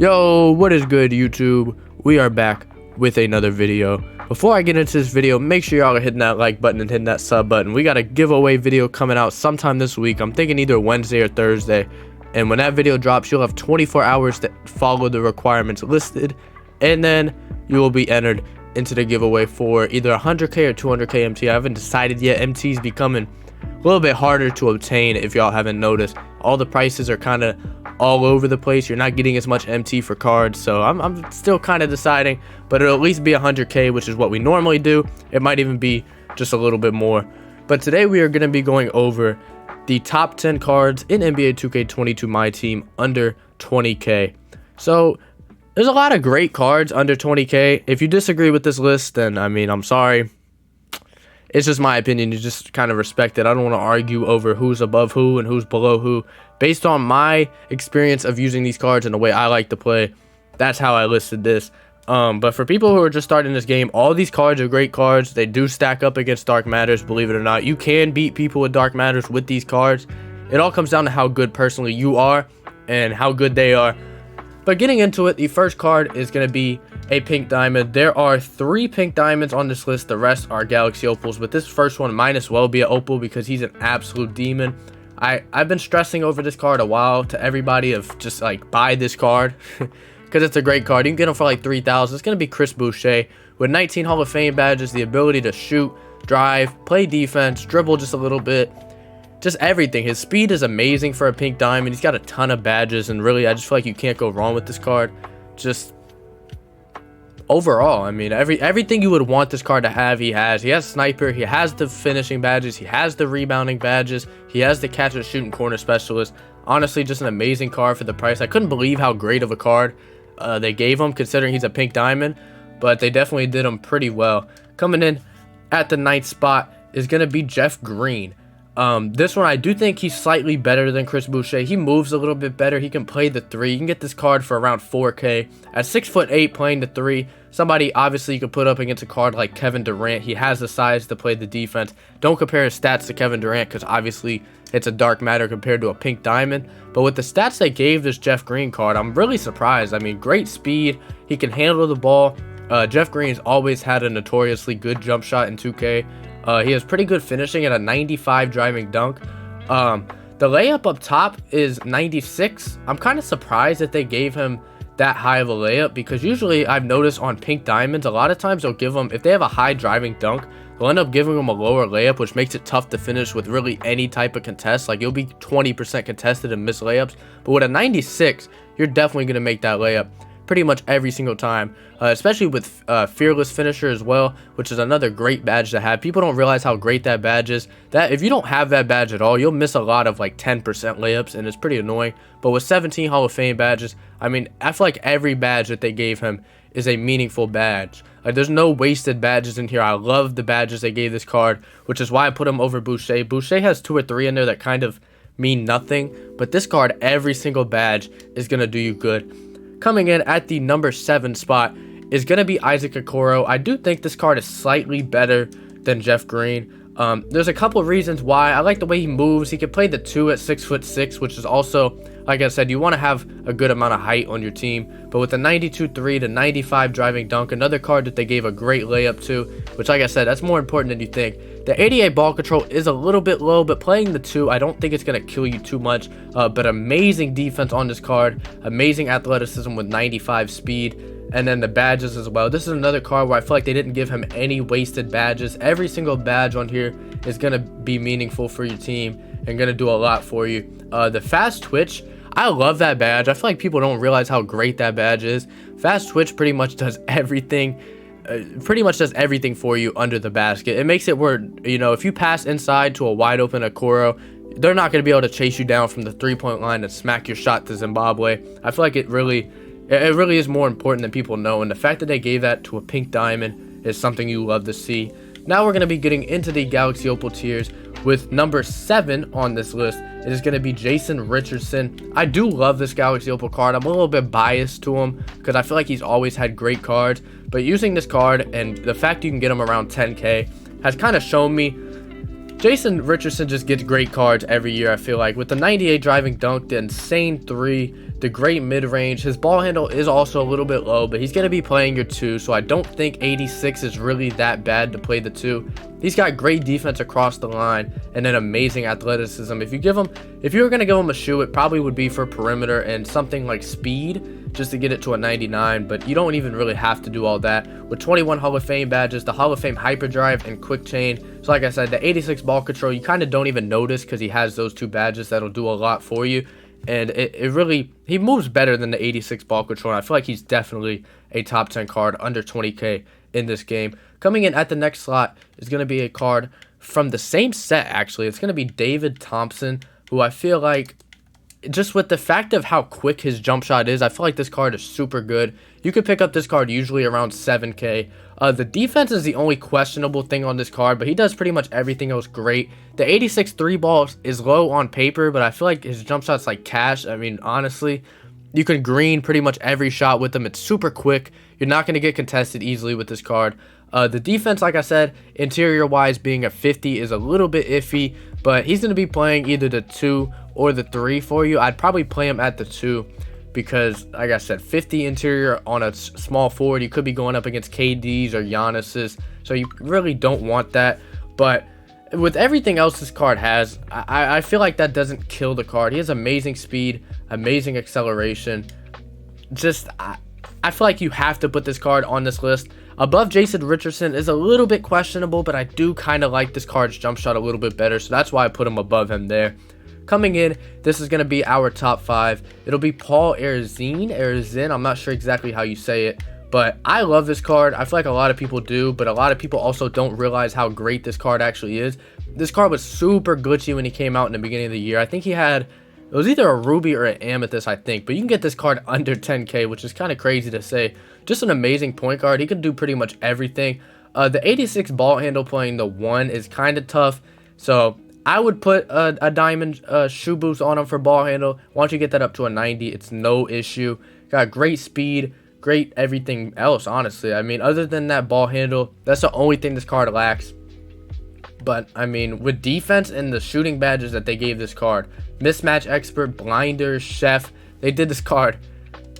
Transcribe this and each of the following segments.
Yo, what is good, YouTube? We are back with another video. Before I get into this video, make sure y'all are hitting that like button and hitting that sub button. We got a giveaway video coming out sometime this week. I'm thinking either Wednesday or Thursday. And when that video drops, you'll have 24 hours to follow the requirements listed. And then you will be entered into the giveaway for either 100k or 200k MT. I haven't decided yet. MT is becoming a little bit harder to obtain if y'all haven't noticed. All the prices are kind of all over the place. You're not getting as much MT for cards, so I'm still kind of deciding, but it'll at least be 100k, which is what we normally do. It might even be just a little bit more. But today we are going to be going over the top 10 cards in NBA 2K22 MyTeam under 20k. So there's a lot of great cards under 20k. If you disagree with this list, then I mean, I'm sorry. It's just my opinion. You just kind of respect it. I don't want to argue over who's above who and who's below who. Based on my experience of using these cards and the way I like to play, that's how I listed this. But for people who are just starting this game, all these cards are great cards. They do stack up against Dark Matters, believe it or not. You can beat people with Dark Matters with these cards. It all comes down to how good personally you are and how good they are. But getting into it, the first card is going to be a pink diamond. There are 3 pink diamonds on this list. The rest are galaxy opals, but this first one might as well be an opal because he's an absolute demon. I've been stressing over this card a while to everybody of just like buy this card because it's a great card. You can get him for like 3,000. It's going to be Boucher with 19 Hall of Fame badges, the ability to shoot, drive, play defense, dribble just a little bit. Just everything. His speed is amazing for a pink diamond. He's got a ton of badges, and really, I just feel like you can't go wrong with this card. Just overall, I mean, everything you would want this card to have, he has. He has sniper. He has the finishing badges. He has the rebounding badges. He has the catch and shoot and corner specialist. Honestly, just an amazing card for the price. I couldn't believe how great of a card they gave him, considering he's a pink diamond, but they definitely did him pretty well. Coming in at the 9th spot is going to be Jeff Green. This one, I do think he's slightly better than Boucher. He moves a little bit better. He can play the 3. You can get this card for around 4k. At 6'8", playing the 3, somebody obviously you could put up against a card like Kevin Durant. He has the size to play the defense. Don't compare his stats to Kevin Durant because obviously it's a dark matter compared to a pink diamond. But with the stats they gave this Jeff Green card, I'm really surprised. I mean, great speed. He can handle the ball. Jeff Green's always had a notoriously good jump shot in 2K. He has pretty good finishing at a 95 driving dunk. The layup up top is 96. I'm kind of surprised that they gave him that high of a layup because usually I've noticed on pink diamonds, a lot of times they'll give them, if they have a high driving dunk, they'll end up giving them a lower layup, which makes it tough to finish with really any type of contest. Like you'll be 20% contested and miss layups, but with a 96, you're definitely going to make that layup pretty much every single time, especially with fearless finisher as well, which is another great badge to have. People don't realize how great that badge is. That if you don't have that badge at all, you'll miss a lot of like 10% layups, and it's pretty annoying. But with 17 Hall of Fame badges, I mean, I feel like every badge that they gave him is a meaningful badge. Like there's no wasted badges in here. I love the badges they gave this card, which is why I put him over Boucher. Boucher has 2 or 3 in there that kind of mean nothing, but this card, every single badge is gonna do you good. Coming in at the number 7 spot is going to be Accordo. I do think this card is slightly better than Jeff Green. There's a couple of reasons why. I like the way he moves. He can play the 2 at 6'6", which is also, like I said, you want to have a good amount of height on your team. But with the 92-3 to 95 driving dunk, another card that they gave a great layup to, which, like I said, that's more important than you think. The 88 ball control is a little bit low, but playing the 2, I don't think it's going to kill you too much. But amazing defense on this card, amazing athleticism with 95 speed, and then the badges as well. This is another card where I feel like they didn't give him any wasted badges. Every single badge on here is going to be meaningful for your team and going to do a lot for you. The fast twitch, I love that badge. I feel like people don't realize how great that badge is. Fast twitch pretty much does everything. For you under the basket. It makes it where, you know, if you pass inside to a wide open Accordo, they're not going to be able to chase you down from the 3-point line and smack your shot to Zimbabwe. I feel like it really is more important than people know, and the fact that they gave that to a pink diamond is something you love to see. Now we're going to be getting into the Galaxy Opal tiers with number 7 on this list. It is going to be Jason Richardson. I do love this Galaxy Opal card. I'm a little bit biased to him because I feel like he's always had great cards, but using this card and the fact you can get him around 10k has kind of shown me Jason Richardson just gets great cards every year, I feel like. With the 98 driving dunk, the insane 3, the great mid-range. His ball handle is also a little bit low, but he's going to be playing your 2, so I don't think 86 is really that bad to play the 2. He's got great defense across the line and then amazing athleticism. If you were going to give him a shoe, it probably would be for perimeter and something like speed just to get it to a 99, but you don't even really have to do all that. With 21 Hall of Fame badges, the Hall of Fame hyperdrive and quick chain. So like I said, the 86 ball control, you kind of don't even notice because he has those 2 badges that'll do a lot for you. And it really, he moves better than the 86 ball control. And I feel like he's definitely a top 10 card under 20k in this game. Coming in at the next slot is going to be a card from the same set, actually. It's going to be David Thompson, who I feel like, just with the fact of how quick his jump shot is, I feel like this card is super good. You could pick up this card usually around 7k. The defense is the only questionable thing on this card, but he does pretty much everything else great. The 86 3 ball is low on paper, but I feel like his jump shot's like cash. I mean, honestly, you can green pretty much every shot with him. It's super quick. You're not going to get contested easily with this card. The defense, like I said, interior-wise being a 50 is a little bit iffy, but he's going to be playing either the 2 or the 3 for you. I'd probably play him at the 2 because, like I said, 50 interior on a small forward, you could be going up against KDs or Giannis's, so you really don't want that. But with everything else this card has, I feel like that doesn't kill the card. He has amazing speed, amazing acceleration. Just, I feel like you have to put this card on this list. Above Jason Richardson is a little bit questionable, but I do kind of like this card's jump shot a little bit better, so that's why I put him above him there. Coming in, this is going to be our top 5. It'll be heirzeen. I'm not sure exactly how you say it, but I love this card. I feel like a lot of people do, but a lot of people also don't realize how great this card actually is. This card was super glitchy when he came out in the beginning of the year. I think he had, it was either a ruby or an amethyst, I think, but you can get this card under 10k, which is kind of crazy to say. Just an amazing point guard. He can do pretty much everything. The 86 ball handle playing the 1 is kind of tough, so I would put a diamond shoe boost on him for ball handle. Once you get that up to a 90, it's no issue. Got great speed, great everything else, honestly. I mean, other than that ball handle, that's the only thing this card lacks. But, I mean, with defense and the shooting badges that they gave this card, mismatch expert, blinder, chef, they did this card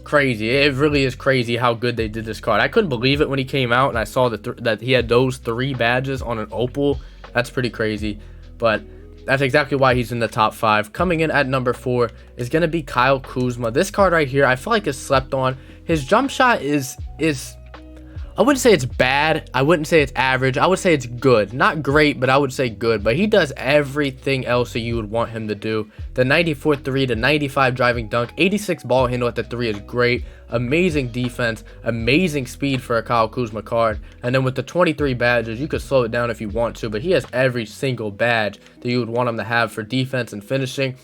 crazy. It really is crazy how good they did this card. I couldn't believe it when he came out and I saw that he had those 3 badges on an opal. That's pretty crazy. But that's exactly why he's in the top 5. Coming in at number 4 is going to be Kyle Kuzma. This card right here, I feel like is slept on. His jump shot is I wouldn't say it's bad. I wouldn't say it's average. I would say it's good. Not great, but I would say good. But he does everything else that you would want him to do. The 94 3, the 95 driving dunk, 86 ball handle at the 3 is great. Amazing defense, amazing speed for a Kyle Kuzma card. And then with the 23 badges, you could slow it down if you want to, but he has every single badge that you would want him to have for defense and finishing.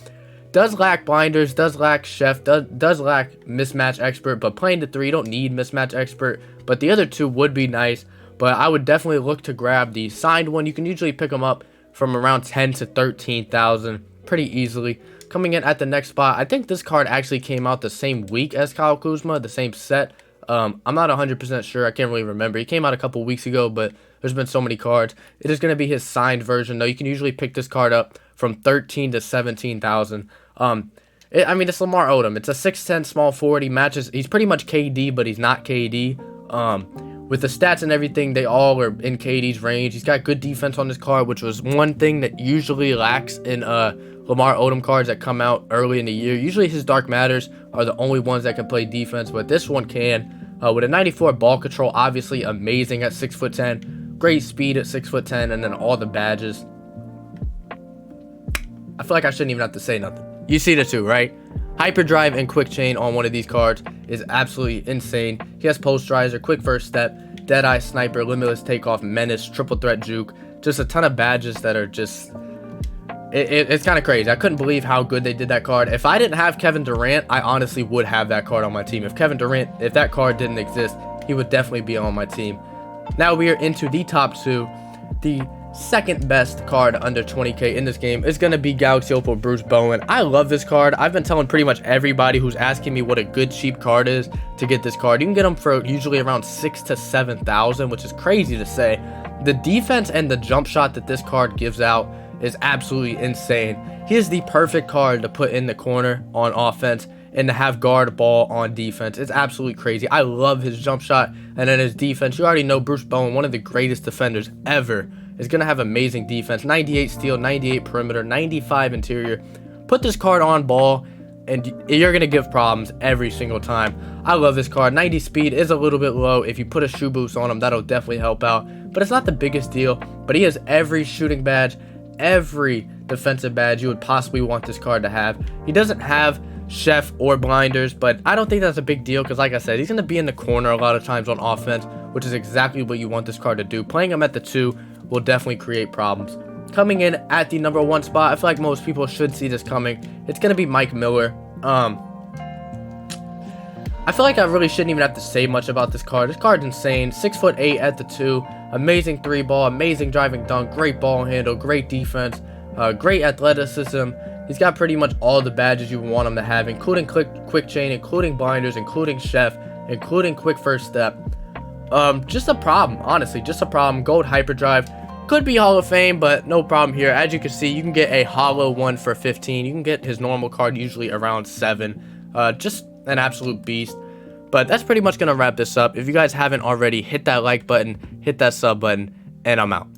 Does lack blinders, does lack chef, does lack mismatch expert, but playing the 3, you don't need mismatch expert, but the other 2 would be nice. But I would definitely look to grab the signed one. You can usually pick them up from around 10 to 13,000 pretty easily. Coming in at the next spot, I think this card actually came out the same week as Kyle Kuzma, the same set. I'm not 100% sure. I can't really remember. He came out a couple weeks ago, but there's been so many cards. It is going to be his signed version, though. You can usually pick this card up from 13 to 17,000. I mean, it's Lamar Odom. It's a 6'10 small forward. He matches. He's pretty much KD, but he's not KD. With the stats and everything, they all are in KD's range. He's got good defense on this card, which was one thing that usually lacks in Lamar Odom cards that come out early in the year. Usually his Dark Matters are the only ones that can play defense, but this one can. With a 94 ball control, obviously amazing at 6'10", great speed at 6'10", and then all the badges. I feel like I shouldn't even have to say nothing. You see the 2, right? Hyperdrive and quick chain on one of these cards is absolutely insane. He has posterizer, quick first step, deadeye sniper, limitless takeoff, menace, triple threat juke, just a ton of badges that are just, it's kind of crazy. I couldn't believe how good they did that card. If I didn't have Kevin Durant, I honestly would have that card on my team. If that card didn't exist, he would definitely be on my team. Now we are into the top 2. The second best card under 20k in this game is going to be Galaxy Opal Bruce Bowen. I love this card. I've been telling pretty much everybody who's asking me what a good cheap card is to get this card. You can get them for usually around 6,000 to 7,000, which is crazy to say. The defense and the jump shot that this card gives out is absolutely insane. He is the perfect card to put in the corner on offense and to have guard ball on defense. It's absolutely crazy. I love his jump shot, and then his defense. You already know Bruce Bowen, one of the greatest defenders ever, is going to have amazing defense. 98 steal, 98 perimeter, 95 interior. Put this card on ball, and you're going to give problems every single time. I love this card. 90 speed is a little bit low. If you put a shoe boost on him, that'll definitely help out. But it's not the biggest deal. But he has every shooting badge, every defensive badge you would possibly want this card to have. He doesn't have chef or blinders, but I don't think that's a big deal because, like I said, he's going to be in the corner a lot of times on offense, which is exactly what you want this card to do. Playing him at the 2 will definitely create problems. Coming in at the number 1 spot, I feel like most people should see this coming. It's going to be Mike Miller. I feel like I really shouldn't even have to say much about this card. This card's insane. 6'8" at the 2. Amazing 3 ball, amazing driving dunk, great ball handle, great defense, great athleticism. He's got pretty much all the badges you want him to have, including quick chain, including blinders, including chef, including quick first step. Just a problem, honestly, just a problem. Gold hyperdrive. Could be Hall of Fame, but no problem here. As you can see, you can get a hollow one for 15. You can get his normal card usually around 7. Just an absolute beast. But that's pretty much going to wrap this up. If you guys haven't already, hit that like button, hit that sub button, and I'm out.